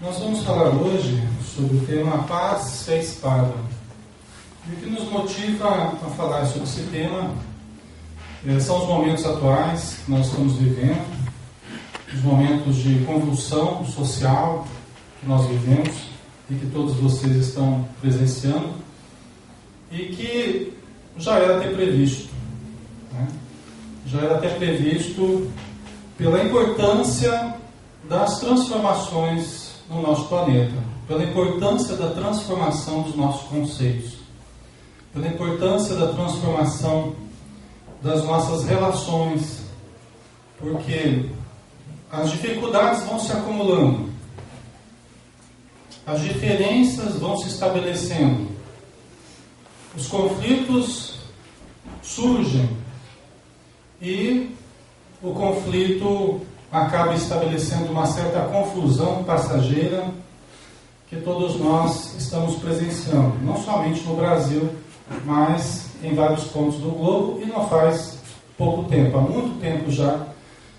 Nós vamos falar hoje sobre o tema Paz e a Espada. E o que nos motiva a falar sobre esse tema são os momentos atuais que nós estamos vivendo, os momentos de convulsão social que nós vivemos e que todos vocês estão presenciando e que já era até previsto, né? Já era até previsto pela importância das transformações no nosso planeta, pela importância da transformação dos nossos conceitos, pela importância da transformação das nossas relações, porque as dificuldades vão se acumulando, as diferenças vão se estabelecendo, os conflitos surgem e o conflito acaba estabelecendo uma certa confusão passageira que todos nós estamos presenciando, não somente no Brasil, mas em vários pontos do globo, e não faz pouco tempo, há muito tempo já.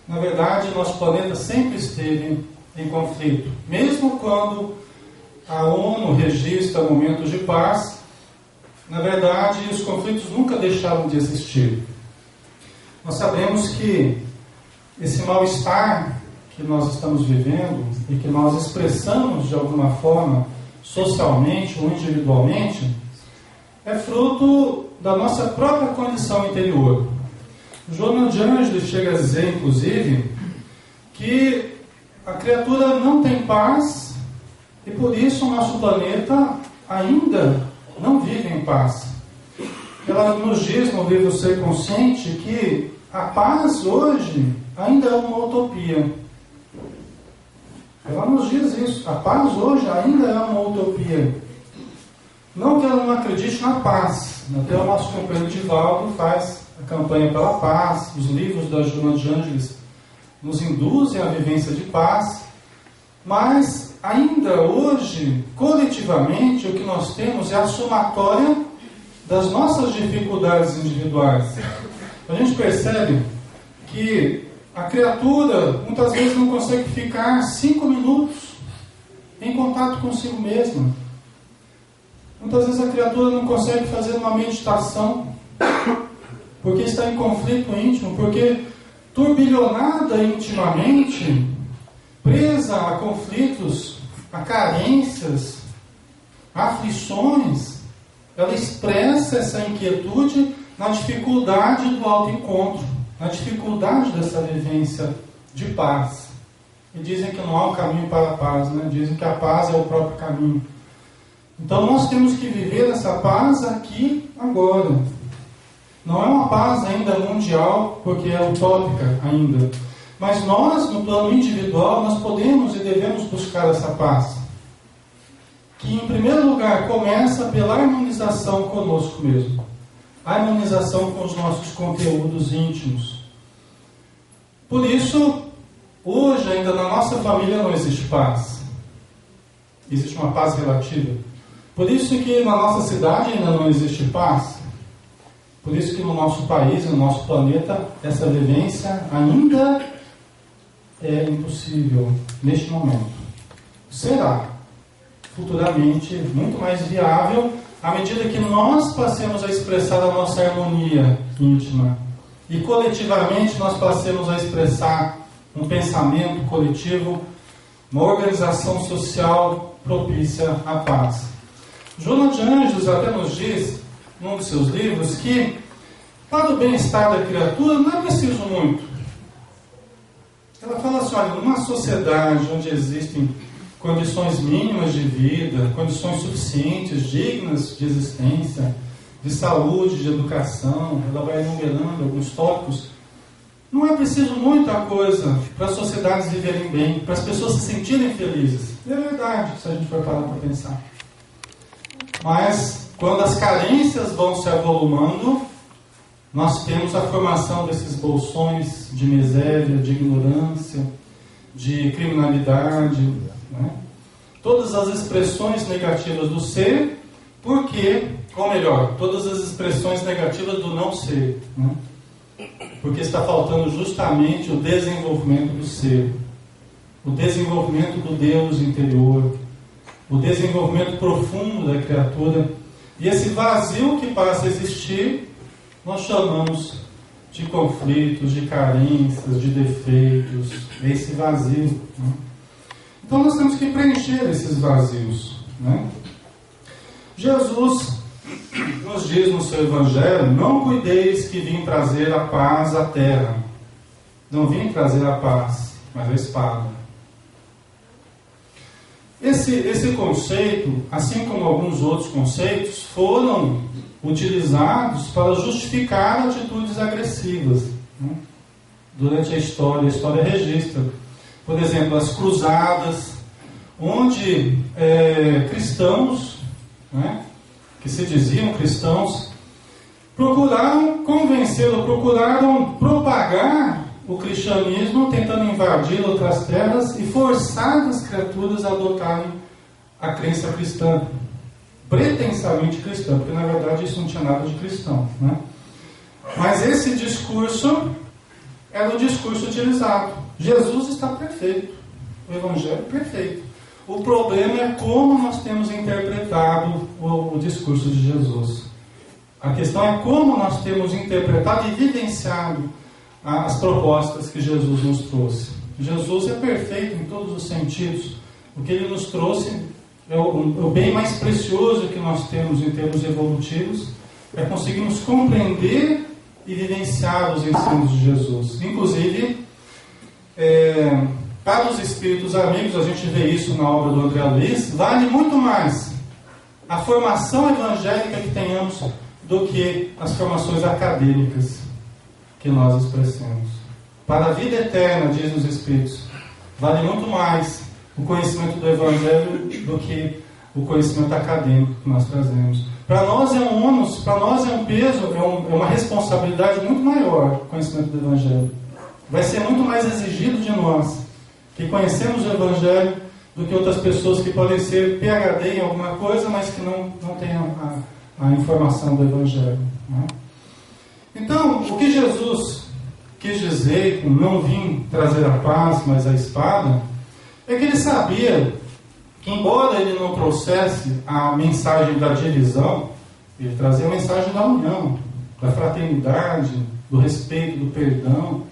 Na verdade, nosso planeta sempre esteve em conflito, mesmo quando a ONU registra momentos de paz. Na verdade, os conflitos nunca deixaram de existir. Nós sabemos que esse mal-estar que nós estamos vivendo e que nós expressamos de alguma forma, socialmente ou individualmente, é fruto da nossa própria condição interior. Joana de Ângeles chega a dizer, inclusive, que a criatura não tem paz e por isso o nosso planeta ainda não vive em paz. Ela nos diz no livro Ser Consciente que a paz hoje ainda é uma utopia. Ela nos diz isso. A paz hoje ainda é uma utopia. Não que ela não acredite na paz. Até o nosso companheiro Divaldo faz a campanha pela paz. Os livros da Joana de Ângeles nos induzem à vivência de paz. Mas ainda hoje, coletivamente, o que nós temos é a somatória das nossas dificuldades individuais. A gente percebe que a criatura muitas vezes não consegue ficar 5 minutos em contato consigo mesma. Muitas vezes a criatura não consegue fazer uma meditação porque está em conflito íntimo, porque turbilhonada intimamente, presa a conflitos, a carências, a aflições, ela expressa essa inquietude na dificuldade do autoencontro, na dificuldade dessa vivência de paz. E dizem que não há um caminho para a paz, né? Dizem que a paz é o próprio caminho. Então nós temos que viver essa paz aqui, agora. Não é uma paz ainda mundial, porque é utópica ainda. Mas nós, no plano individual, nós podemos e devemos buscar essa paz. Que, em primeiro lugar, começa pela harmonização conosco mesmo. A harmonização com os nossos conteúdos íntimos. Por isso, hoje ainda na nossa família não existe paz. Existe uma paz relativa. Por isso que na nossa cidade ainda não existe paz. Por isso que no nosso país, no nosso planeta, essa vivência ainda é impossível neste momento. Será futuramente muito mais viável à medida que nós passemos a expressar a nossa harmonia íntima e coletivamente nós passemos a expressar um pensamento coletivo, uma organização social propícia à paz. Joana de Ângeles até nos diz, num de seus livros, que para o bem-estar da criatura não é preciso muito. Ela fala assim, olha, numa sociedade onde existem condições mínimas de vida, condições suficientes, dignas de existência, de saúde, de educação, ela vai enumerando alguns tópicos, não é preciso muita coisa para as sociedades viverem bem, para as pessoas se sentirem felizes. E é verdade, se a gente for parar para pensar. Mas, quando as carências vão se avolumando, nós temos a formação desses bolsões de miséria, de ignorância, de criminalidade, né? Todas as expressões negativas do ser, porque, ou melhor, todas as expressões negativas do não ser, né? Porque está faltando justamente o desenvolvimento do ser. o desenvolvimento do Deus interior, o desenvolvimento profundo da criatura. E esse vazio que passa a existir, nós chamamos de conflitos, de carências, de defeitos, esse vazio, né? Então nós temos que preencher esses vazios, né? Jesus nos diz no seu Evangelho: não cuideis que vim trazer a paz à terra. Não vim trazer a paz, mas a espada. Esse conceito, assim como alguns outros conceitos, foram utilizados para justificar atitudes agressivas, né? Durante a história registra, por exemplo, as cruzadas, onde cristãos, né, que se diziam cristãos, procuraram convencê-lo, procuraram propagar o cristianismo, tentando invadir outras terras e forçar as criaturas a adotarem a crença cristã, pretensamente cristã, porque na verdade isso não tinha nada de cristão, né? Mas esse discurso era o discurso utilizado. Jesus está perfeito, o Evangelho é perfeito. O problema é como nós temos interpretado o discurso de Jesus. A questão é como nós temos interpretado e vivenciado as propostas que Jesus nos trouxe. Jesus é perfeito em todos os sentidos. O que Ele nos trouxe é o bem mais precioso que nós temos em termos evolutivos, é conseguirmos compreender e vivenciar os ensinos de Jesus. Inclusive, para os espíritos amigos, a gente vê isso na obra do André Luiz, vale muito mais a formação evangélica que tenhamos do que as formações acadêmicas que nós expressamos. Para a vida eterna, dizem os Espíritos, vale muito mais o conhecimento do Evangelho do que o conhecimento acadêmico que nós trazemos. Para nós é um ônus, para nós é um peso, é uma responsabilidade muito maior o conhecimento do Evangelho. Vai ser muito mais exigido de nós que conhecemos o Evangelho do que outras pessoas que podem ser PhD em alguma coisa, mas que não tenham a informação do Evangelho, né? Então, o que Jesus quis dizer com não vim trazer a paz, mas a espada, é que ele sabia que, embora ele não trouxesse a mensagem da divisão, ele trazia a mensagem da união, da fraternidade, do respeito, do perdão.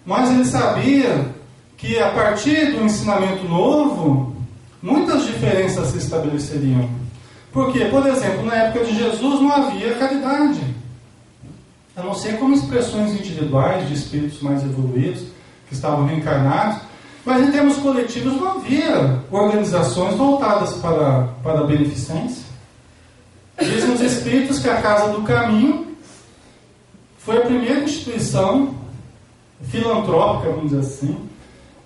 Mas ele sabia que, a partir do ensinamento novo, muitas diferenças se estabeleceriam. Porque, por exemplo, na época de Jesus não havia caridade, a não ser como expressões individuais de espíritos mais evoluídos, que estavam reencarnados, mas em termos coletivos não havia organizações voltadas para a beneficência. Dizem os espíritos que a Casa do Caminho foi a primeira instituição filantrópica, vamos dizer assim,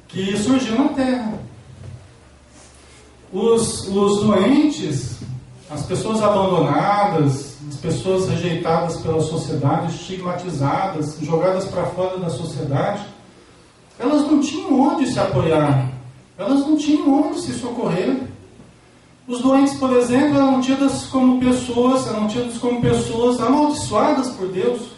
que surgiu na Terra. Os doentes, as pessoas abandonadas, as pessoas rejeitadas pela sociedade, estigmatizadas, jogadas para fora da sociedade, elas não tinham onde se apoiar, elas não tinham onde se socorrer. Os doentes, por exemplo, eram tidos como pessoas amaldiçoadas por Deus,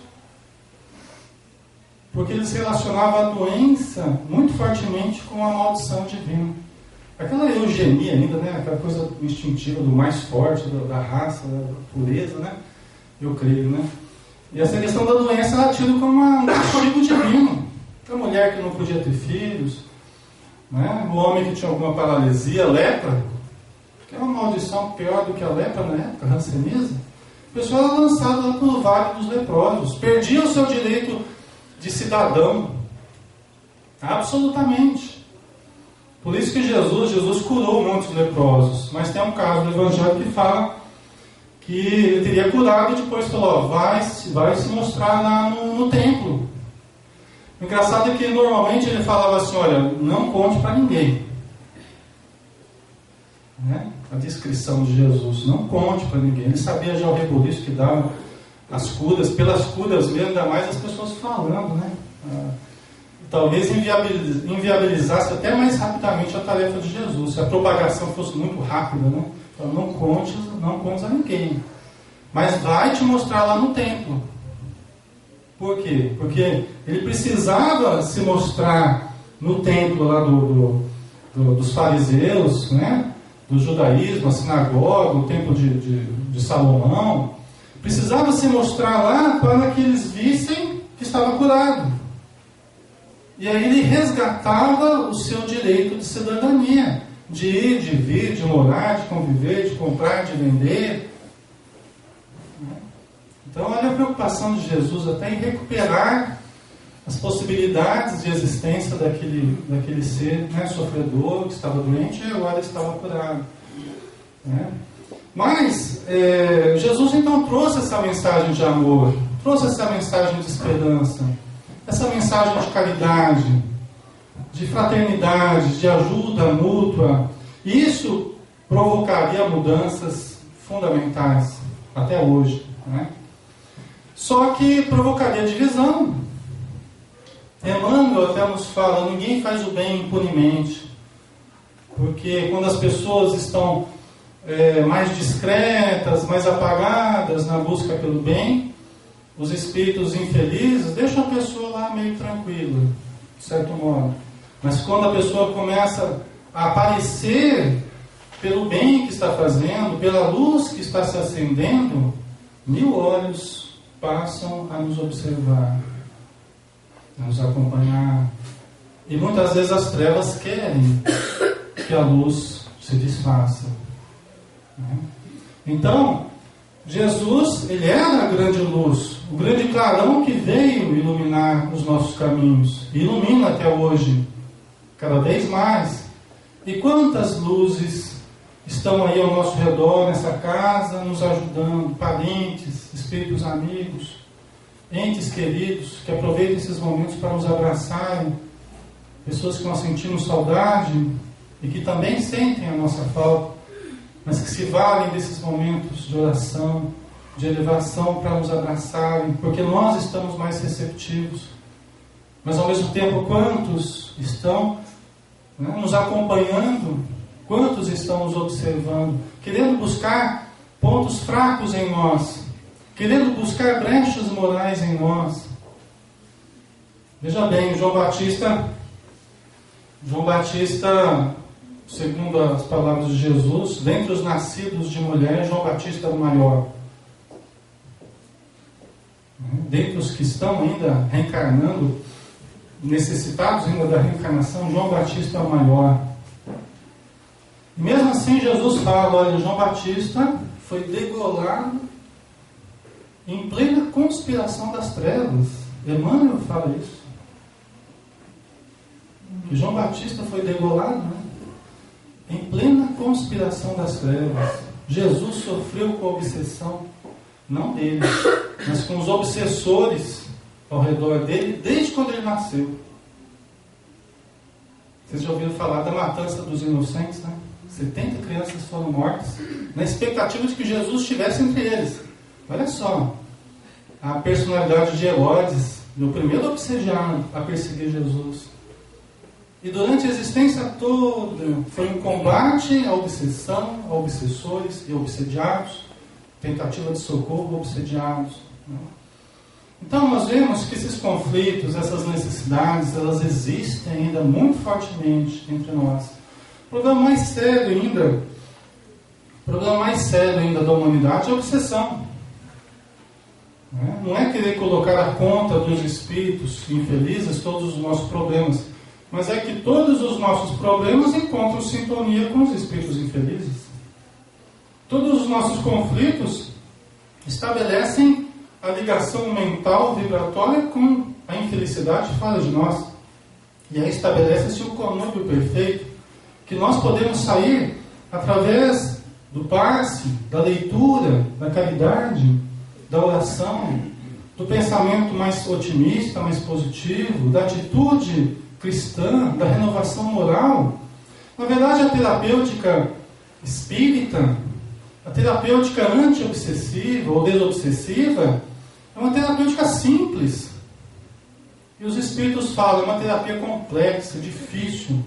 porque eles relacionavam a doença muito fortemente com a maldição divina. Aquela eugenia ainda, né? Aquela coisa instintiva do mais forte, da raça, da pureza, né? Eu creio, né? E essa questão da doença era tida como um castigo divino. A mulher que não podia ter filhos, né? O homem que tinha alguma paralisia, lepra, que é uma maldição pior do que a lepra na época, a hanseníase. O pessoal era lançado lá pelo vale dos leprosos, perdia o seu direito de cidadão, absolutamente. Por isso que Jesus curou muitos leprosos, mas tem um caso do Evangelho que fala que ele teria curado e depois falou, vai se mostrar lá no templo. O engraçado é que normalmente ele falava assim, olha, não conte para ninguém, né? A descrição de Jesus, não conte para ninguém. Ele sabia já o rebuliço que dava as curas, pelas curas mesmo, ainda mais as pessoas falando, né? Talvez inviabilizasse até mais rapidamente a tarefa de Jesus, se a propagação fosse muito rápida, né? Então não conte a ninguém, mas vai te mostrar lá no templo. Por quê? Porque ele precisava se mostrar no templo lá dos fariseus, né? Do judaísmo, a sinagoga, o templo de Salomão, precisava se mostrar lá para que eles vissem que estava curado. E aí ele resgatava o seu direito de cidadania, de ir, de vir, de morar, de conviver, de comprar, de vender. Então olha a preocupação de Jesus até em recuperar as possibilidades de existência daquele ser, né, sofredor, que estava doente e agora estava curado. Né? Mas Jesus então trouxe essa mensagem de amor, trouxe essa mensagem de esperança, essa mensagem de caridade, de fraternidade, de ajuda mútua. E isso provocaria mudanças fundamentais até hoje. Né? Só que provocaria divisão. Emmanuel até nos fala, ninguém faz o bem impunemente, porque quando as pessoas estão mais discretas, mais apagadas na busca pelo bem, os espíritos infelizes deixam a pessoa lá meio tranquila, de certo modo. Mas quando a pessoa começa a aparecer pelo bem que está fazendo, pela luz que está se acendendo, 1000 olhos passam a nos observar, a nos acompanhar. E muitas vezes as trevas querem que a luz se desfaça. Então, Jesus, ele era a grande luz, o grande clarão que veio iluminar os nossos caminhos, e ilumina até hoje, cada vez mais. E quantas luzes estão aí ao nosso redor, nessa casa, nos ajudando, parentes, espíritos amigos, entes queridos, que aproveitam esses momentos para nos abraçarem, pessoas que nós sentimos saudade e que também sentem a nossa falta, mas que se valem desses momentos de oração, de elevação para nos abraçarem, porque nós estamos mais receptivos. Mas ao mesmo tempo, quantos estão nos acompanhando, quantos estão nos observando, querendo buscar pontos fracos em nós, querendo buscar brechas morais em nós. Veja bem, João Batista, segundo as palavras de Jesus, dentre os nascidos de mulher, João Batista é o maior. Dentre os que estão ainda reencarnando, necessitados ainda da reencarnação, João Batista é o maior. E mesmo assim Jesus fala, olha, João Batista foi degolado em plena conspiração das trevas. Emmanuel fala isso. Que João Batista foi degolado, né? Em plena conspiração das trevas. Jesus sofreu com a obsessão, não dele, mas com os obsessores ao redor dele, desde quando ele nasceu. Vocês já ouviram falar da matança dos inocentes, né? 70 crianças foram mortas, na expectativa de que Jesus estivesse entre eles. Olha só, a personalidade de Herodes, o primeiro obsediado a perseguir Jesus. E durante a existência toda, foi um combate à obsessão, a obsessores e obsediados, tentativa de socorro, obsediados. Então nós vemos que esses conflitos, essas necessidades, elas existem ainda muito fortemente entre nós. O problema mais sério ainda da humanidade é a obsessão. Não é querer colocar à conta dos espíritos infelizes todos os nossos problemas, mas é que todos os nossos problemas encontram sintonia com os espíritos infelizes. Todos os nossos conflitos estabelecem a ligação mental vibratória com a infelicidade fora de nós. E aí estabelece-se o conúbio perfeito, que nós podemos sair através do passe, da leitura, da caridade, da oração, do pensamento mais otimista, mais positivo, da atitude cristã, da renovação moral. Na verdade, a terapêutica espírita, a terapêutica anti-obsessiva ou desobsessiva, é uma terapêutica simples. E os espíritos falam, é uma terapia complexa, difícil.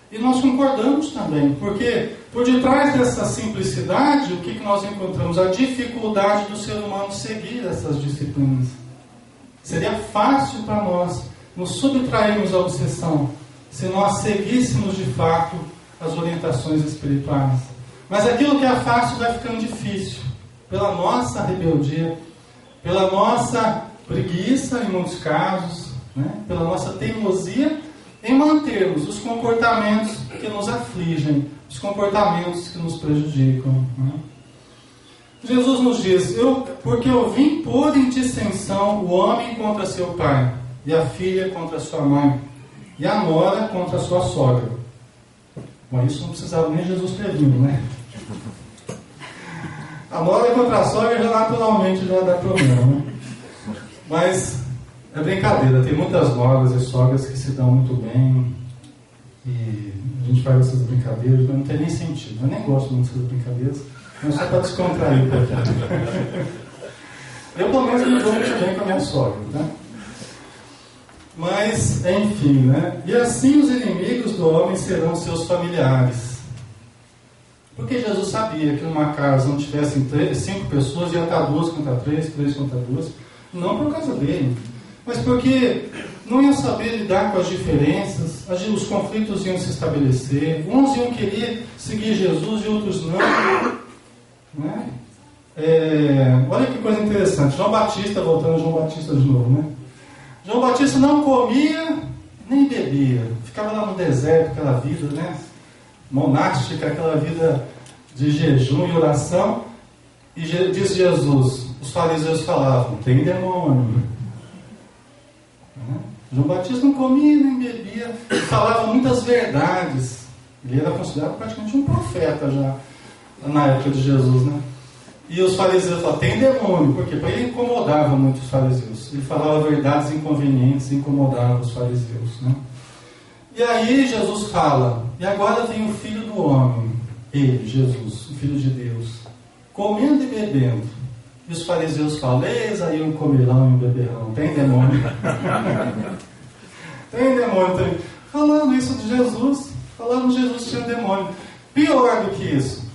E nós concordamos também, porque por detrás dessa simplicidade, o que nós encontramos? A dificuldade do ser humano seguir essas disciplinas. Seria fácil para nós nos subtrairmos à obsessão se nós seguíssemos de fato as orientações espirituais. Mas aquilo que é fácil vai ficando difícil, pela nossa rebeldia, pela nossa preguiça em muitos casos, né? Pela nossa teimosia em mantermos os comportamentos que nos afligem, os comportamentos que nos prejudicam, né? Jesus nos diz, porque eu vim pôr em dissensão o homem contra seu pai, e a filha contra sua mãe, e a nora contra sua sogra. Bom, isso não precisava nem Jesus ter vindo, né? A nora contra a sogra já naturalmente já dá problema, né? Mas é brincadeira, tem muitas noras e sogras que se dão muito bem, e a gente faz essas brincadeiras, mas não tem nem sentido. Eu nem gosto muito dessas brincadeiras, mas só para descontrair um pouquinho. Eu pelo menos me dou muito bem com a minha sogra, tá? Mas, enfim, né? E assim os inimigos do homem serão seus familiares. Porque Jesus sabia que numa casa onde tivessem 5 pessoas, ia estar 2 contra 3, 3 contra 2. Não por causa dele, mas porque não iam saber lidar com as diferenças, os conflitos iam se estabelecer. Uns iam querer seguir Jesus e outros não. Né? Olha que coisa interessante. João Batista, voltando a João Batista de novo, né? João Batista não comia nem bebia, ficava lá no deserto, aquela vida, né, monástica, aquela vida de jejum e oração. E diz Jesus, os fariseus falavam, tem demônio. João Batista não comia nem bebia, falava muitas verdades. Ele era considerado praticamente um profeta já na época de Jesus, né? E os fariseus falavam, tem demônio. Por quê? Porque ele incomodava muito os fariseus. Ele falava verdades inconvenientes e incomodava os fariseus, né? E aí Jesus fala, e agora vem o Filho do Homem, ele, Jesus, o Filho de Deus, comendo e bebendo. E os fariseus falam, eis aí um comelão e um beberrão, tem demônio. Tem demônio, tem. Falando isso de Jesus, falando que Jesus tinha demônio. Pior do que isso,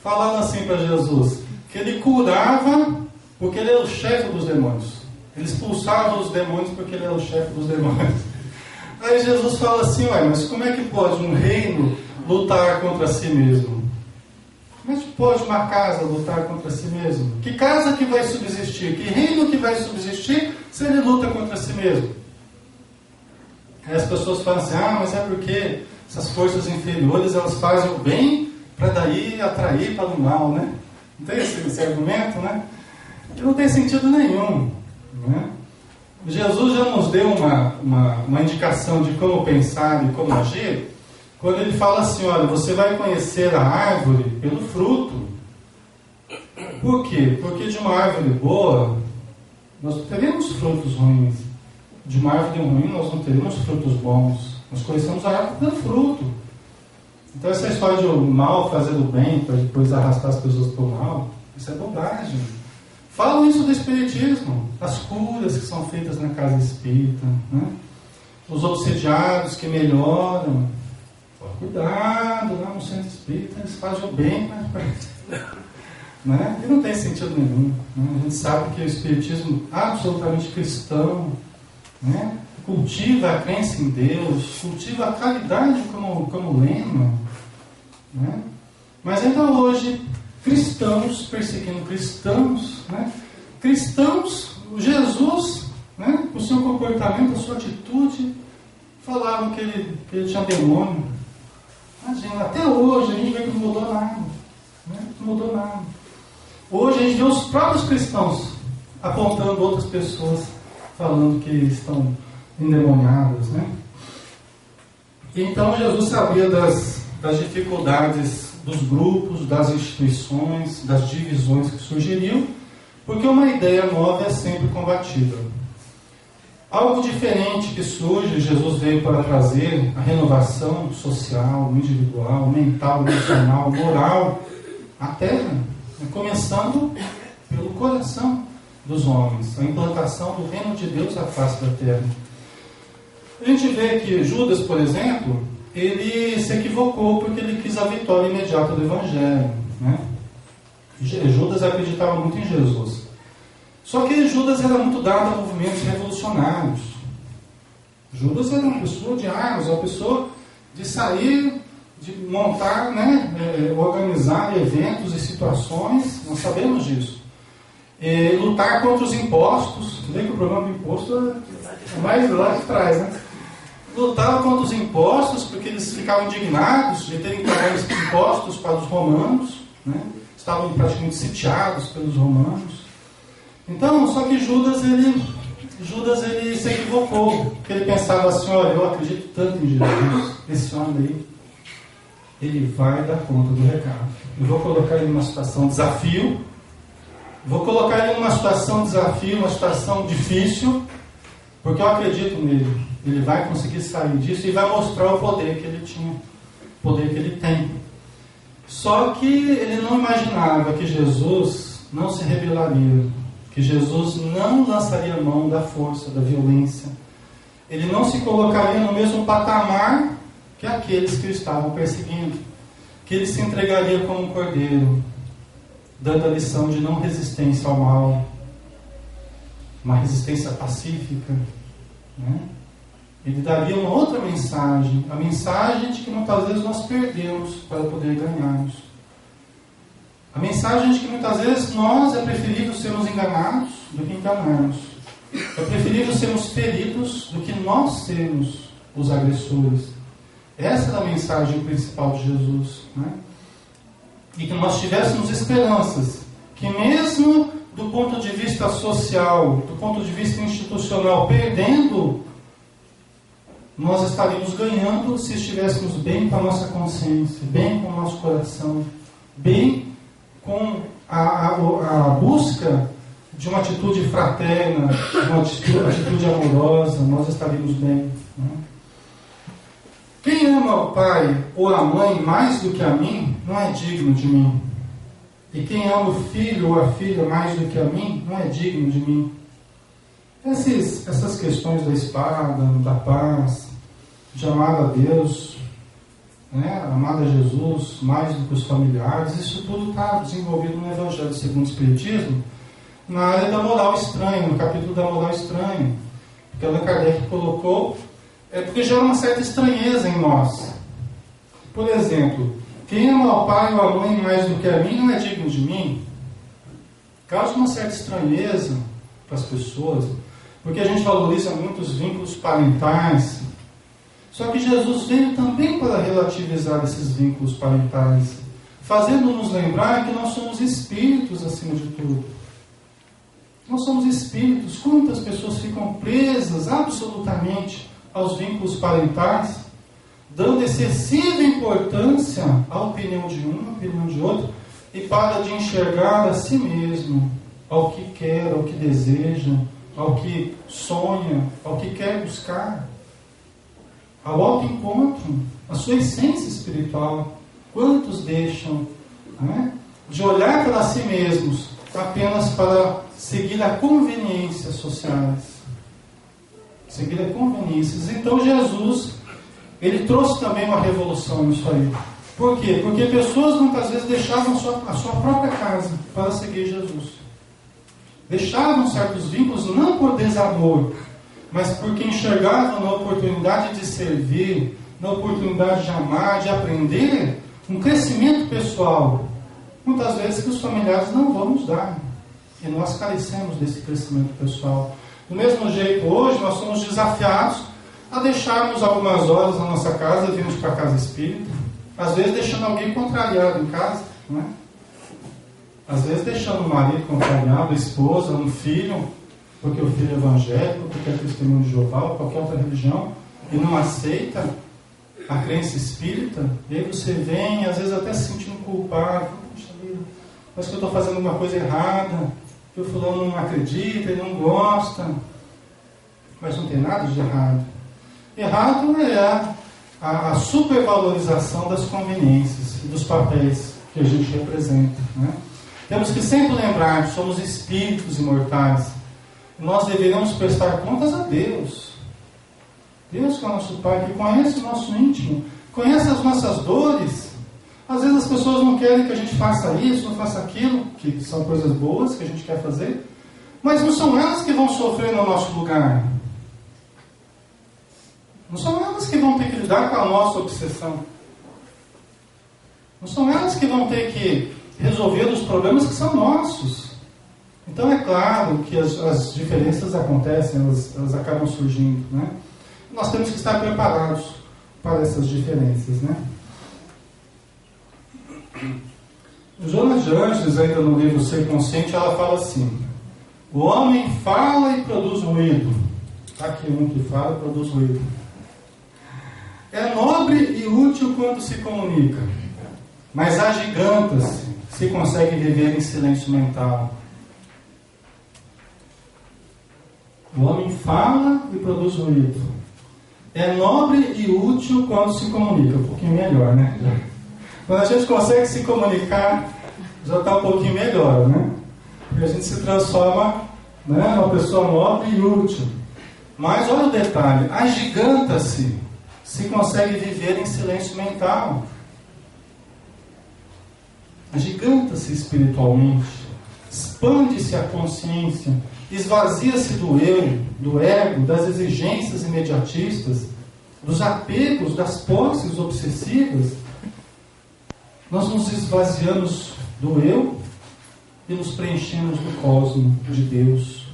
falando assim para Jesus, que ele curava porque ele era o chefe dos demônios. Ele expulsava os demônios porque ele era o chefe dos demônios. Aí Jesus fala assim, mas como é que pode um reino lutar contra si mesmo? Como é que pode uma casa lutar contra si mesmo? Que casa que vai subsistir? Que reino que vai subsistir se ele luta contra si mesmo? Aí as pessoas falam assim, mas é porque essas forças inferiores elas fazem o bem para daí atrair para o mal, né? Não tem esse argumento, né? Que não tem sentido nenhum, né? Jesus já nos deu uma indicação de como pensar e como agir, quando ele fala assim, olha, você vai conhecer a árvore pelo fruto. Por quê? Porque de uma árvore boa, nós teremos frutos ruins. De uma árvore ruim, nós não teremos frutos bons. Nós conhecemos a árvore pelo fruto. Então essa história de o mal fazer o bem, para depois arrastar as pessoas para o mal, isso é bobagem. Falam isso do espiritismo, as curas que são feitas na casa espírita, né? Os obsidiados que melhoram. Cuidado, lá no centro espírita eles fazem o bem, né? E não tem sentido nenhum, né? A gente sabe que o espiritismo absolutamente cristão, né, cultiva a crença em Deus, cultiva a caridade como lema, né? Mas ainda hoje cristãos perseguindo cristãos, né? Cristãos, Jesus, né, o seu comportamento, a sua atitude, falavam que ele tinha demônio. Imagina, até hoje a gente vê que não mudou nada, né? Não mudou nada. Hoje a gente vê os próprios cristãos apontando outras pessoas, falando que estão endemoniadas, né? Então Jesus sabia das dificuldades dos grupos, das instituições, das divisões que surgiriam, porque uma ideia nova é sempre combatida. Algo diferente que surge, Jesus veio para trazer a renovação social, individual, mental, emocional, moral, à Terra, começando pelo coração dos homens, a implantação do reino de Deus à face da Terra. A gente vê que Judas, por exemplo, ele se equivocou porque ele quis a vitória imediata do Evangelho, né? Judas acreditava muito em Jesus. Só que Judas era muito dado a movimentos revolucionários. Judas era uma pessoa de armas, uma pessoa de sair, de montar, organizar eventos e situações, nós sabemos disso. E lutar contra os impostos, vê que o problema do imposto é mais lá de trás, né? Lutava contra os impostos, porque eles ficavam indignados de terem que pagar os impostos para os romanos, né? Estavam praticamente sitiados pelos romanos. Então, só que Judas ele se equivocou, porque ele pensava assim, olha, eu acredito tanto em Jesus, esse homem aí, ele vai dar conta do recado. Eu vou colocar ele numa situação desafio, uma situação difícil, porque eu acredito nele. Ele vai conseguir sair disso e vai mostrar o poder que ele tinha, o poder que ele tem. Só que ele não imaginava que Jesus não se rebelaria, que Jesus não lançaria mão da força, da violência. Ele não se colocaria no mesmo patamar que aqueles que o estavam perseguindo, que ele se entregaria como um cordeiro, dando a lição de não resistência ao mal, uma resistência pacífica, né? Ele daria uma outra mensagem, a mensagem de que muitas vezes nós perdemos para poder ganharmos. A mensagem de que muitas vezes nós é preferível sermos enganados do que enganarmos. É preferível sermos feridos do que nós sermos os agressores. Essa é a mensagem principal de Jesus, né? E que nós tivéssemos esperanças, que mesmo do ponto de vista social, do ponto de vista institucional, perdendo, nós estaríamos ganhando se estivéssemos bem com a nossa consciência, bem com o nosso coração, bem com a busca de uma atitude fraterna, de uma atitude amorosa, nós estaríamos bem, né? Quem ama o pai ou a mãe mais do que a mim, não é digno de mim. E quem ama o filho ou a filha mais do que a mim, não é digno de mim. Essas questões da espada, da paz, de amar a Deus, né, amar a Jesus mais do que os familiares, isso tudo está desenvolvido no Evangelho segundo o Espiritismo, na área da moral estranha, no capítulo da moral estranha, que Allan Kardec colocou, porque gera uma certa estranheza em nós. Por exemplo, quem ama o pai ou a mãe mais do que a mim não é digno de mim. Causa uma certa estranheza para as pessoas, porque a gente valoriza muito os vínculos parentais. Só que Jesus veio também para relativizar esses vínculos parentais, fazendo-nos lembrar que nós somos espíritos acima de tudo. Nós somos espíritos. Quantas pessoas ficam presas absolutamente aos vínculos parentais, dando excessiva importância à opinião de um, à opinião de outro, e para de enxergar a si mesmo, ao que quer, ao que deseja, ao que sonha, ao que quer buscar, ao autoencontro, a sua essência espiritual. Quantos deixam, né, de olhar para si mesmos apenas para seguir a conveniências sociais? Seguir a conveniências. Então Jesus, ele trouxe também uma revolução nisso aí. Por quê? Porque pessoas muitas vezes deixavam a sua própria casa para seguir Jesus. Deixavam certos vínculos não por desamor, mas porque enxergavam na oportunidade de servir, na oportunidade de amar, de aprender, um crescimento pessoal. Muitas vezes que os familiares não vão nos dar. E nós carecemos desse crescimento pessoal. Do mesmo jeito, hoje nós somos desafiados a deixarmos algumas horas na nossa casa, virmos para a casa espírita, às vezes deixando alguém contrariado em casa, né? Às vezes deixando o marido contrariado, a esposa, um filho, porque o filho é evangélico, porque é testemunho de Jeová, ou qualquer outra religião, e não aceita a crença espírita, e aí você vem, às vezes até se sentindo culpado, puxa vida, parece que eu estou fazendo alguma coisa errada, que o fulano não acredita, ele não gosta, mas não tem nada de errado. Errado é a supervalorização das conveniências e dos papéis que a gente representa, né? Temos que sempre lembrar que somos espíritos imortais. Nós deveremos prestar contas a Deus. Deus que é o nosso Pai, que conhece o nosso íntimo, conhece as nossas dores. Às vezes as pessoas não querem que a gente faça isso, não faça aquilo, que são coisas boas que a gente quer fazer, mas não são elas que vão sofrer no nosso lugar. Não são elas que vão ter que lidar com a nossa obsessão. Não são elas que vão ter que resolver os problemas que são nossos. Então é claro que as diferenças acontecem, elas acabam surgindo, né? Nós temos que estar preparados para essas diferenças, né? Joana de Ângeles, ainda no livro Ser Consciente, ela fala assim: o homem fala e produz ruído. Está aqui um que fala e produz ruído. É nobre e útil quando se comunica, mas agiganta-se se consegue viver em silêncio mental. O homem fala e produz ruído. É nobre e útil quando se comunica. Um pouquinho melhor, né? Quando a gente consegue se comunicar, já está um pouquinho melhor, né? Porque a gente se transforma, né, numa pessoa nobre e útil. Mas olha o detalhe: agiganta-se se consegue viver em silêncio mental. Agiganta-se espiritualmente, expande-se a consciência, esvazia-se do eu, do ego, das exigências imediatistas, dos apegos, das posses obsessivas. Nós nos esvaziamos do eu e nos preenchemos do cosmo de Deus,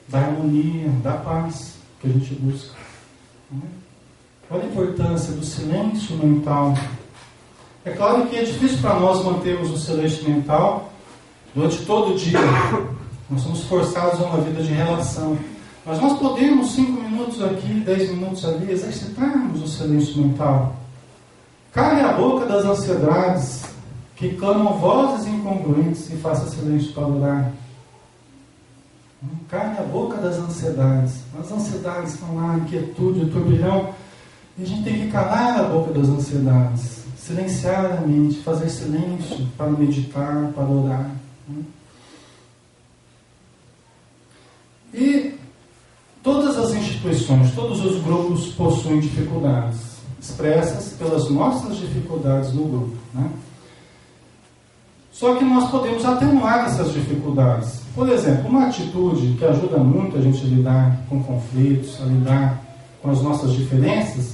da harmonia, da paz que a gente busca. Olha a importância do silêncio mental. É claro que é difícil para nós mantermos o silêncio mental durante todo o dia. Nós somos forçados a uma vida de relação. Mas nós podemos, 5 minutos aqui, 10 minutos ali, exercitarmos o silêncio mental. Cale a boca das ansiedades que clamam vozes incongruentes e faça silêncio para orar. Cale a boca das ansiedades. As ansiedades estão lá, inquietude, turbilhão. E a gente tem que calar a boca das ansiedades, silenciar a mente, fazer silêncio para meditar, para orar. E todas as instituições, todos os grupos possuem dificuldades, expressas pelas nossas dificuldades no grupo, né? Só que nós podemos atenuar essas dificuldades. Por exemplo, uma atitude que ajuda muito a gente a lidar com conflitos, a lidar com as nossas diferenças,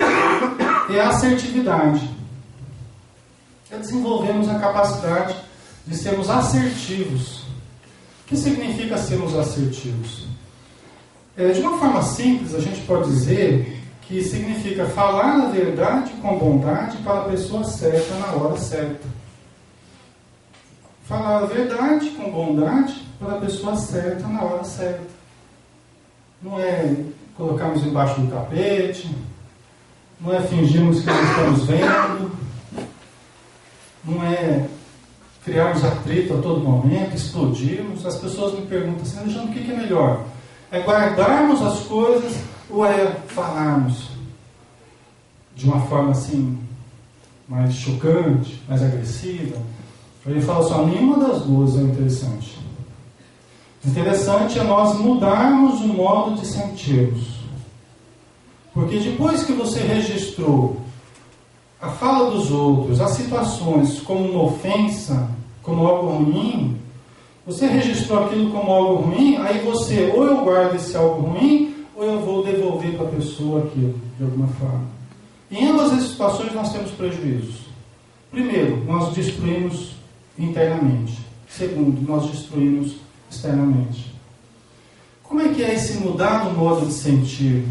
é a assertividade. É desenvolvermos a capacidade de sermos assertivos. O que significa sermos assertivos? De uma forma simples, a gente pode dizer que significa falar a verdade com bondade para a pessoa certa na hora certa. Falar a verdade com bondade para a pessoa certa na hora certa. Não é colocarmos embaixo do tapete, não é fingirmos que não estamos vendo, não é criarmos atrito a todo momento, explodirmos. As pessoas me perguntam assim: Alexandre, o que é melhor? É guardarmos as coisas ou é falarmos de uma forma assim mais chocante, mais agressiva? Ele fala só: nenhuma das duas é interessante. Interessante é nós mudarmos o modo de sentirmos. Porque depois que você registrou a fala dos outros, as situações como uma ofensa, como algo ruim, você registrou aquilo como algo ruim, aí você, ou eu guardo esse algo ruim, ou eu vou devolver para a pessoa aquilo, de alguma forma. Em ambas as situações nós temos prejuízos. Primeiro, nós destruímos internamente. Segundo, nós destruímos externamente. Como é que é esse mudar no modo de sentir?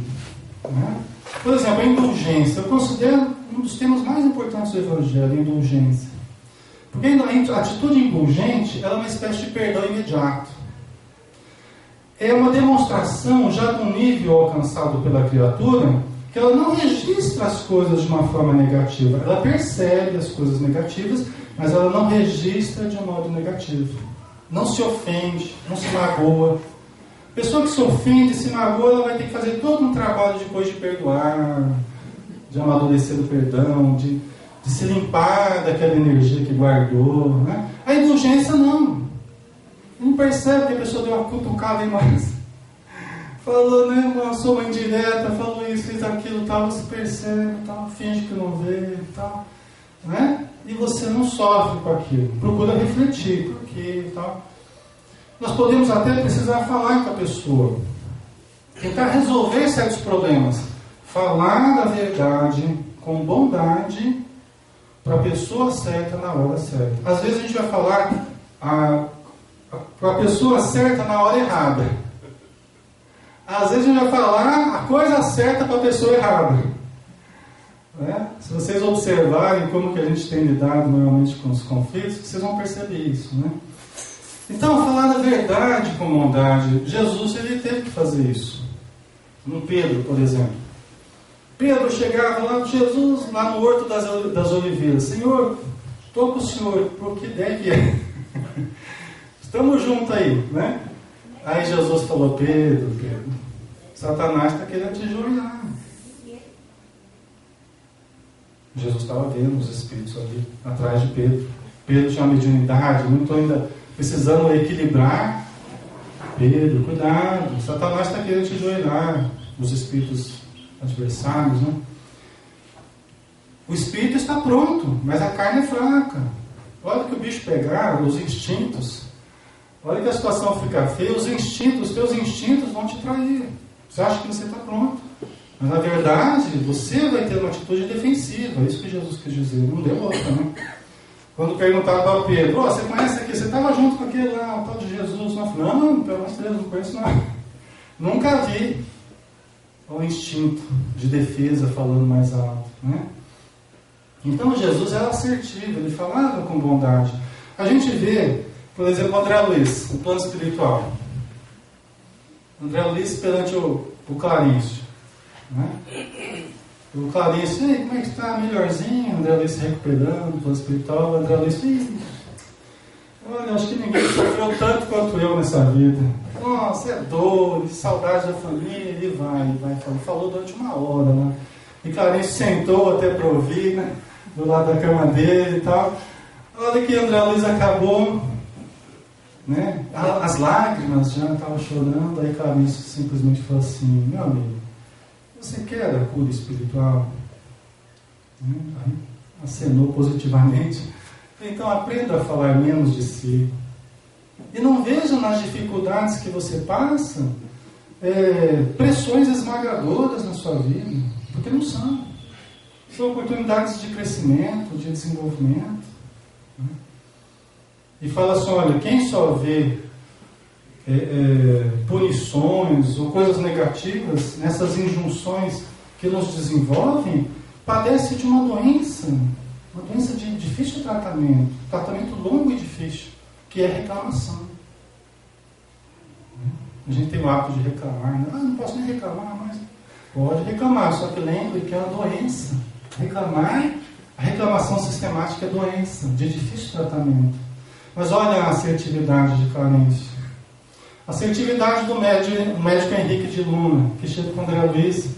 Né? Por exemplo, a indulgência. Eu considero um dos temas mais importantes do Evangelho, a indulgência. Porque a atitude indulgente ela é uma espécie de perdão imediato. É uma demonstração já do nível alcançado pela criatura, que ela não registra as coisas de uma forma negativa. Ela percebe as coisas negativas, mas ela não registra de um modo negativo. Não se ofende, não se magoa. A pessoa que se ofende, se magoa, ela vai ter que fazer todo um trabalho depois de perdoar, de amadurecer o perdão, de se limpar daquela energia que guardou. Né? A indulgência não. Não percebe que a pessoa deu uma cutucada em mais. Falou, né, lançou uma indireta, falou isso, fez aquilo, tal, você percebe, tal, finge que não vê, tal, né? E você não sofre com aquilo. Procura refletir, por quê, tal. Nós podemos até precisar falar com a pessoa, tentar resolver certos problemas, falar a verdade com bondade para a pessoa certa na hora certa. Às vezes a gente vai falar para a pessoa certa na hora errada. Às vezes a gente vai falar a coisa certa para a pessoa errada. Né? Se vocês observarem como que a gente tem lidado normalmente com os conflitos, vocês vão perceber isso. Né? Então, falar a verdade com bondade. Jesus, ele teve que fazer isso. No Pedro, por exemplo. Pedro chegava lá no Jesus, lá no Horto das Oliveiras. Senhor, estou com o Senhor, por que ideia que é? Estamos juntos aí, né? Aí Jesus falou, Pedro, Satanás está querendo te jogar. Jesus estava vendo os espíritos ali, atrás de Pedro. Pedro tinha uma mediunidade, muito ainda precisando equilibrar. Pedro, cuidado, Satanás está querendo te jogar. Os espíritos adversários, né? O espírito está pronto, mas a carne é fraca. Olha que o bicho pegar, os instintos. Olha que a situação fica feia, os teus instintos vão te trair. Você acha que você está pronto. Mas na verdade, você vai ter uma atitude defensiva. É isso que Jesus quis dizer. Não deu outra, né? Quando perguntaram para o Pedro, você conhece aqui? Você estava junto com aquele lá, o tal de Jesus? Não, não, pelo amor de Deus, não conheço não. Nunca vi. O instinto de defesa falando mais alto, né? Então Jesus era assertivo, ele falava com bondade. A gente vê, por exemplo, André Luiz, no plano espiritual. André Luiz perante o Clarício, né? O Clarício, e aí, como é que está? Melhorzinho? André Luiz se recuperando no plano espiritual. André Luiz, olha, acho que ninguém sofreu tanto quanto eu nessa vida. Nossa, é dor, saudade da família, ele vai. Falou durante uma hora, né? E Clarice sentou até para ouvir, né? Do lado da cama dele e tal. Olha que André Luiz acabou, né? As lágrimas já estavam chorando. Aí Clarice simplesmente falou assim, meu amigo, você quer a cura espiritual? Aí acenou positivamente. Então aprenda a falar menos de si. E não veja nas dificuldades que você passa pressões esmagadoras na sua vida, porque não são. São oportunidades de crescimento, de desenvolvimento. Né? E fala assim, olha, quem só vê punições ou coisas negativas nessas injunções que nos desenvolvem, padece de uma doença de difícil tratamento longo e difícil, que é reclamação. A gente tem o hábito de reclamar, né? Não posso nem reclamar, mas pode reclamar, só que lembre que é uma doença. A reclamação sistemática é doença, de difícil tratamento. Mas olha a assertividade de Clarencio. A assertividade do médico Henrique de Luna, que chega com André Luiz.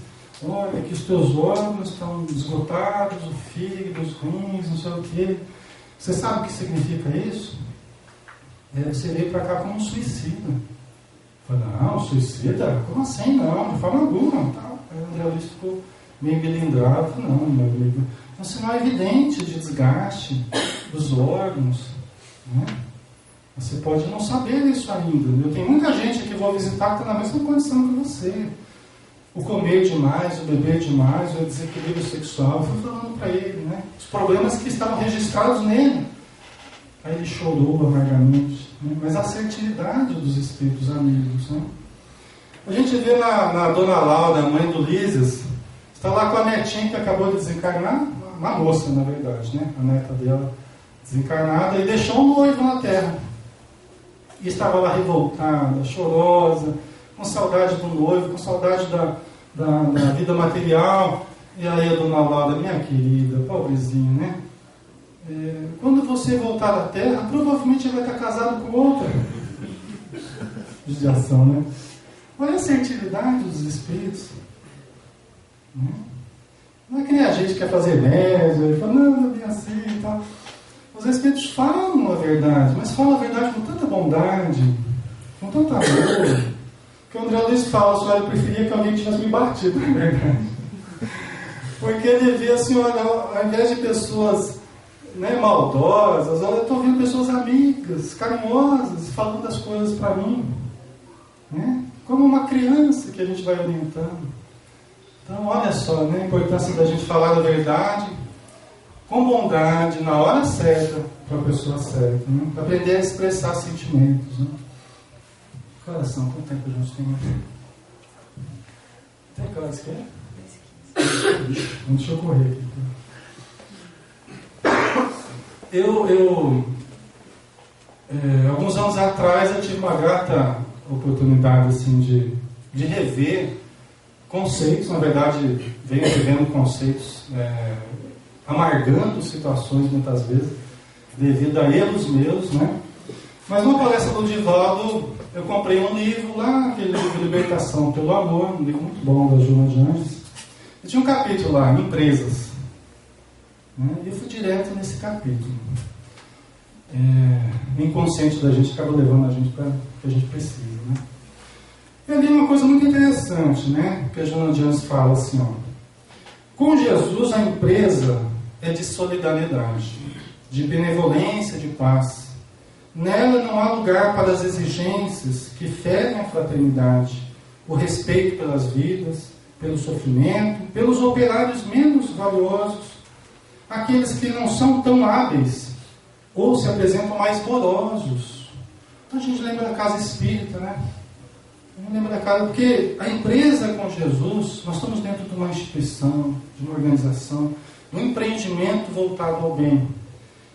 Olha, que os teus órgãos estão esgotados, o fígado, os rins, não sei o quê. Você sabe o que significa isso? Você veio para cá como um suicida. Eu falei, não, suicida? Como assim? Não, de forma alguma. Aí o André Luiz ficou meio melindrado. Não, meu amigo, é um sinal evidente de desgaste dos órgãos. Né? Você pode não saber isso ainda. Tem muita gente que vou visitar que está na mesma condição que você. O comer demais, o beber demais, o desequilíbrio sexual. Eu fui falando para ele, né? Os problemas que estavam registrados nele. Aí ele chorou amargamente. Né? Mas a assertividade dos espíritos amigos. Né? A gente vê na Dona Laura, a mãe do Lísias, está lá com a netinha que acabou de desencarnar, uma moça, na verdade, né? A neta dela desencarnada, e deixou um noivo na terra. E estava lá revoltada, chorosa, com saudade do noivo, com saudade da vida material. E aí a Dona Laura, minha querida, pobrezinha, né? Quando você voltar da terra, provavelmente vai estar casado com outra. Judiação, né? Olha a assertividade dos espíritos. Né? Não é que nem a gente quer fazer média, e fala, não é bem assim e tal. Os espíritos falam a verdade, mas falam a verdade com tanta bondade, com tanto amor, que o André Luiz fala, só eu preferia que alguém tivesse me batido, na verdade. Porque ele vê assim, olha, ao invés de pessoas, né, maldosas, olha, eu estou vendo pessoas amigas, carinhosas, falando as coisas para mim. Né? Como uma criança que a gente vai orientando. Então, olha só, né, a importância da gente falar a verdade com bondade, na hora certa, para a pessoa certa. Né? Aprender a expressar sentimentos. Né? Coração, quanto tempo a gente tem aqui? Tem que horas que é? Deixa eu correr aqui. Alguns anos atrás eu tive uma grata oportunidade assim, de rever conceitos. Na verdade, venho revendo conceitos, amargando situações muitas vezes, devido a erros meus, né? Mas numa palestra do Divaldo, eu comprei um livro lá, aquele livro Libertação pelo Amor, um livro muito bom da Joana de Anjos. E tinha um capítulo lá, Empresas. Né? E eu fui direto nesse capítulo. O inconsciente da gente acaba levando a gente para o que a gente precisa. Né? E ali uma coisa muito interessante, né? Que a Joana de Anjos fala assim, ó. Com Jesus a empresa é de solidariedade, de benevolência, de paz. Nela não há lugar para as exigências que ferem a fraternidade, o respeito pelas vidas, pelo sofrimento, pelos operários menos valiosos, aqueles que não são tão hábeis ou se apresentam mais morosos. Então a gente lembra da casa espírita, né? A gente lembra da casa, porque a empresa com Jesus, nós estamos dentro de uma instituição, de uma organização, de um empreendimento voltado ao bem.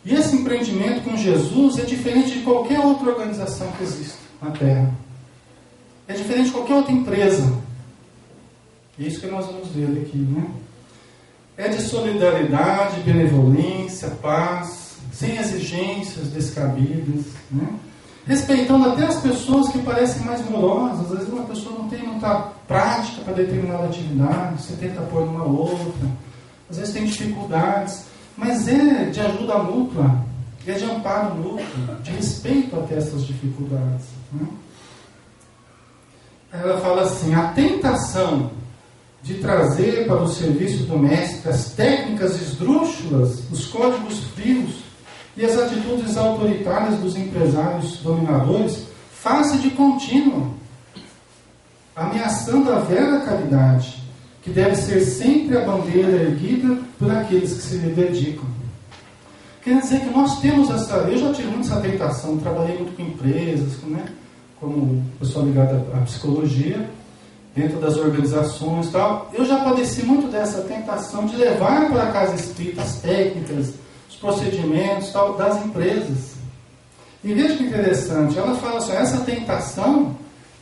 E esse empreendimento com Jesus é diferente de qualquer outra organização que existe na Terra. É diferente de qualquer outra empresa. É isso que nós vamos ver aqui, né? É de solidariedade, benevolência, paz, sem exigências descabidas, né? Respeitando até as pessoas que parecem mais morosas. Às vezes uma pessoa não tem muita prática para determinada atividade, você tenta pôr numa outra. Às vezes tem dificuldades. Mas é de ajuda mútua, é de amparo mútuo, de respeito até essas dificuldades. Né? Ela fala assim, a tentação de trazer para o serviço do mestre as técnicas esdrúxulas, os códigos frios e as atitudes autoritárias dos empresários dominadores faz-se de contínuo, ameaçando a vera caridade, que deve ser sempre a bandeira erguida por aqueles que se lhe dedicam. Quer dizer que nós temos essa... Eu já tive muito essa tentação, trabalhei muito com empresas, né, como pessoa ligada à psicologia, dentro das organizações e tal. Eu já padeci muito dessa tentação de levar para a casa espírita as técnicas, os procedimentos tal, das empresas. E veja que interessante, ela fala assim, essa tentação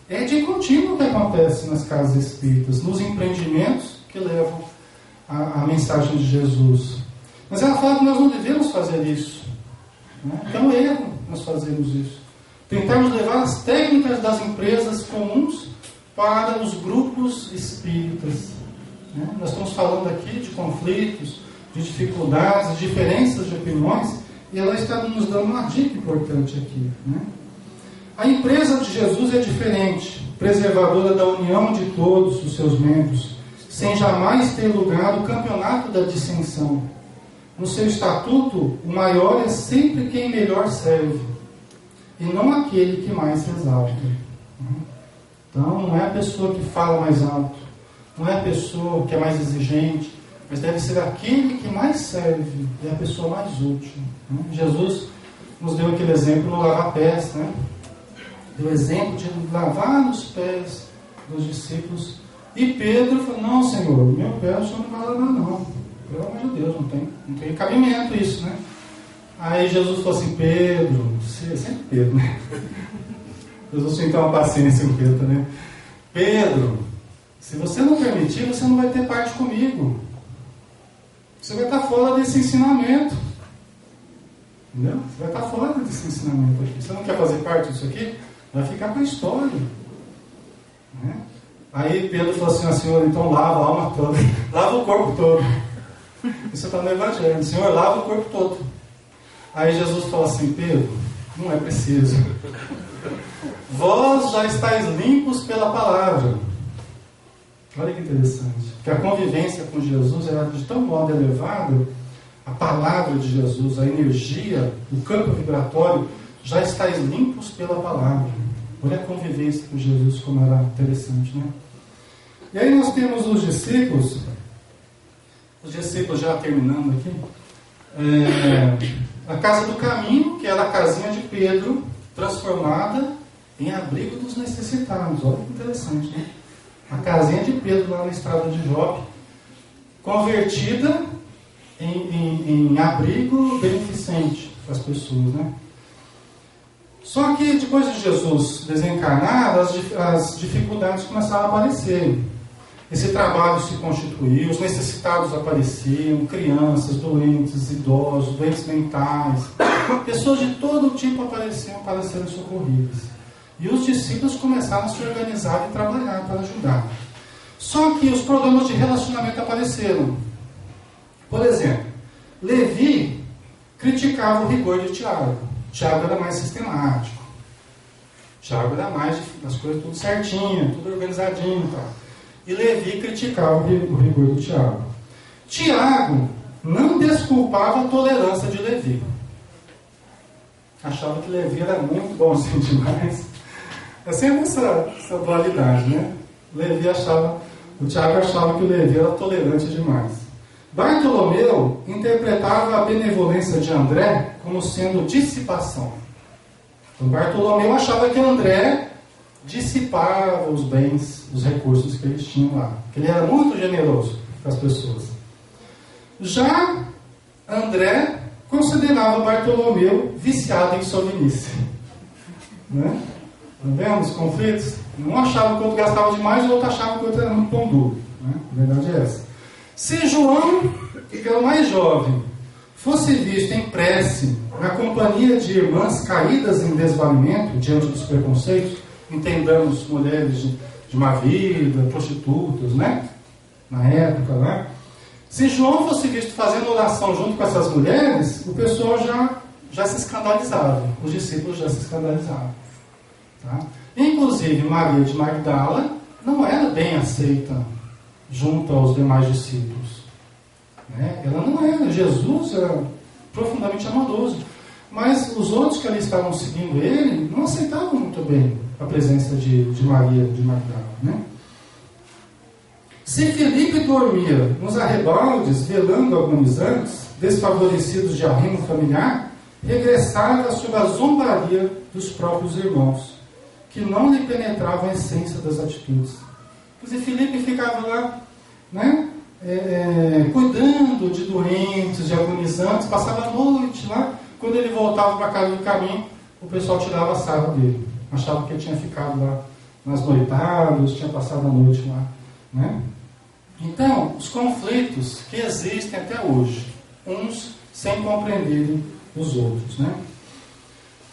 é de contínuo que acontece nas casas espíritas, nos empreendimentos que levam a mensagem de Jesus. Mas ela fala que nós não devemos fazer isso. Né? É um erro nós fazermos isso. Tentarmos levar as técnicas das empresas comuns para os grupos espíritas. Né? Nós estamos falando aqui de conflitos, de dificuldades, de diferenças de opiniões, e ela está nos dando uma dica importante aqui. Né? A empresa de Jesus é diferente, preservadora da união de todos os seus membros, sem jamais ter lugar o campeonato da dissensão. No seu estatuto, o maior é sempre quem melhor serve, e não aquele que mais exalta. Então, não é a pessoa que fala mais alto, não é a pessoa que é mais exigente, mas deve ser aquele que mais serve, é a pessoa mais útil. Jesus nos deu aquele exemplo no lavar-pés, né? Deu o exemplo de lavar os pés dos discípulos. E Pedro falou, não, Senhor, meu pé o Senhor não vai lavar não. Pelo amor de Deus, não tem cabimento isso, né? Aí Jesus falou assim, Pedro, sempre Pedro, né? Jesus tem que ter uma paciência com Pedro, né? Pedro, se você não permitir, você não vai ter parte comigo. Você vai estar fora desse ensinamento. Entendeu? Você vai estar fora desse ensinamento aqui. Você não quer fazer parte disso aqui? Vai ficar com a história. Né? Aí Pedro falou assim, Senhor, então lava a alma toda, lava o corpo todo. Isso está no Evangelho. Senhor, lava o corpo todo. Aí Jesus falou assim, Pedro, não é preciso. Vós já estáis limpos pela palavra. Olha que interessante. Que a convivência com Jesus era de tão modo elevado, a palavra de Jesus, a energia, o campo vibratório, já estáis limpos pela palavra. Olha a convivência com Jesus, como era interessante, né? E aí nós temos os discípulos já terminando aqui, a casa do caminho, que era a casinha de Pedro, transformada em abrigo dos necessitados. Olha que interessante, né? A casinha de Pedro lá na estrada de Jope, convertida em abrigo beneficente para as pessoas, né? Só que depois de Jesus desencarnar, as dificuldades começaram a aparecer. Esse trabalho se constituiu, os necessitados apareciam, crianças, doentes, idosos, doentes mentais, pessoas de todo tipo apareciam para serem socorridas. E os discípulos começaram a se organizar e trabalhar para ajudar. Só que os problemas de relacionamento apareceram. Por exemplo, Levi criticava o rigor de Tiago. Tiago era mais sistemático. Tiago era mais das coisas tudo certinho, tudo organizadinho e tal. E Levi criticava o rigor do Tiago. Tiago não desculpava a tolerância de Levi. Achava que Levi era muito bonzinho demais. É sempre essa dualidade, né? O Tiago achava que o Levi era tolerante demais. Bartolomeu interpretava a benevolência de André como sendo dissipação. Então Bartolomeu achava que André dissipava os bens, os recursos que eles tinham lá. Que ele era muito generoso com as pessoas. Já André considerava Bartolomeu viciado em sovinice. Né? Tá vendo os conflitos? Um achava que o outro gastava demais, o outro achava que o outro era muito pão duro. Né? A verdade é essa. Se João, que era o mais jovem, fosse visto em prece, na companhia de irmãs caídas em desvalimento, diante dos preconceitos, entendamos mulheres de má vida, prostitutas, né? Na época, né? Se João fosse visto fazendo oração junto com essas mulheres, o pessoal já se escandalizava, os discípulos já se escandalizavam. Tá? Inclusive, Maria de Magdala não era bem aceita junto aos demais discípulos. Né? Ela não era. Jesus era profundamente amoroso. Mas os outros que ali estavam seguindo ele não aceitavam muito bem a presença de Maria de Magdala. Né? Se Felipe dormia nos arrebaldes, velando agonizantes, desfavorecidos de arrimo familiar, regressava sob a zombaria dos próprios irmãos, que não lhe penetravam a essência das atitudes. Quer dizer, Felipe ficava lá, né, cuidando de doentes, de agonizantes, passava a noite lá. Quando ele voltava para casa do caminho, o pessoal tirava a sarra dele. Achava que ele tinha ficado lá nas noitadas, tinha passado a noite lá. Né? Então, os conflitos que existem até hoje, uns sem compreenderem os outros. Né?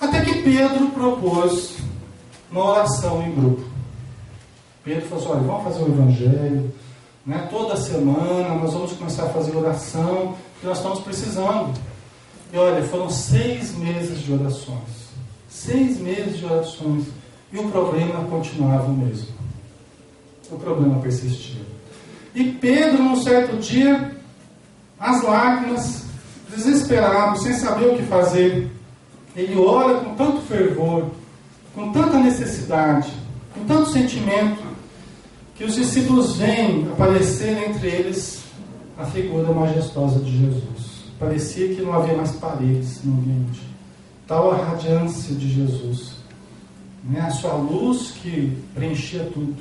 Até que Pedro propôs uma oração em grupo. Pedro falou assim, olha, vamos fazer o evangelho, né? Toda semana nós vamos começar a fazer oração, porque nós estamos precisando. E olha, foram 6 meses de orações. 6 meses de orações. E o problema continuava o mesmo. O problema persistia. E Pedro, num certo dia, as lágrimas, desesperado, sem saber o que fazer, ele ora com tanto fervor, com tanta necessidade, com tanto sentimento, que os discípulos veem aparecer entre eles a figura majestosa de Jesus. Parecia que não havia mais paredes no ambiente. Tal a radiância de Jesus. Né? A sua luz que preenchia tudo.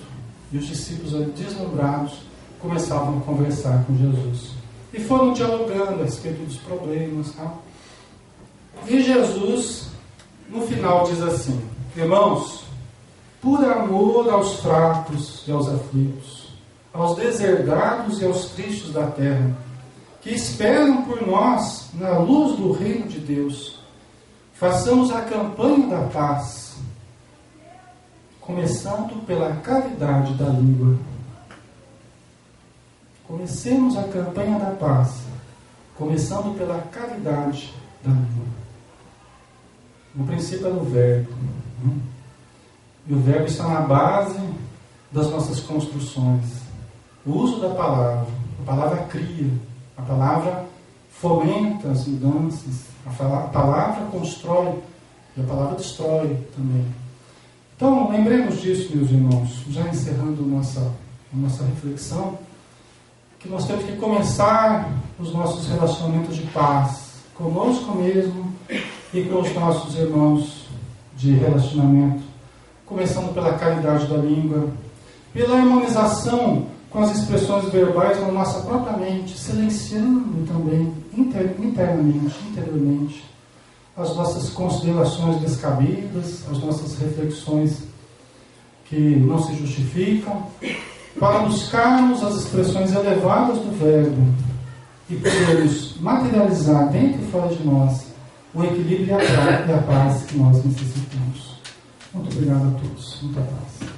E os discípulos, deslumbrados, começavam a conversar com Jesus. E foram dialogando a respeito dos problemas. Tá? E Jesus, no final, diz assim, irmãos, por amor aos fracos e aos aflitos, aos deserdados e aos tristes da terra, que esperam por nós na luz do reino de Deus, façamos a campanha da paz, começando pela caridade da língua. Comecemos a campanha da paz, começando pela caridade da língua. No princípio era o verbo. E o verbo está na base das nossas construções. O uso da palavra. A palavra cria. A palavra fomenta as mudanças. A palavra constrói. E a palavra destrói também. Então, lembremos disso, meus irmãos. Já encerrando nossa a nossa reflexão, que nós temos que começar os nossos relacionamentos de paz, conosco mesmo e com os nossos irmãos de relacionamento, começando pela caridade da língua, pela harmonização com as expressões verbais na nossa própria mente, silenciando também internamente, interiormente, as nossas considerações descabidas, as nossas reflexões que não se justificam, para buscarmos as expressões elevadas do verbo e podermos materializar dentro e fora de nós o equilíbrio e a paz que nós necessitamos. Muito obrigado a todos. Muita paz.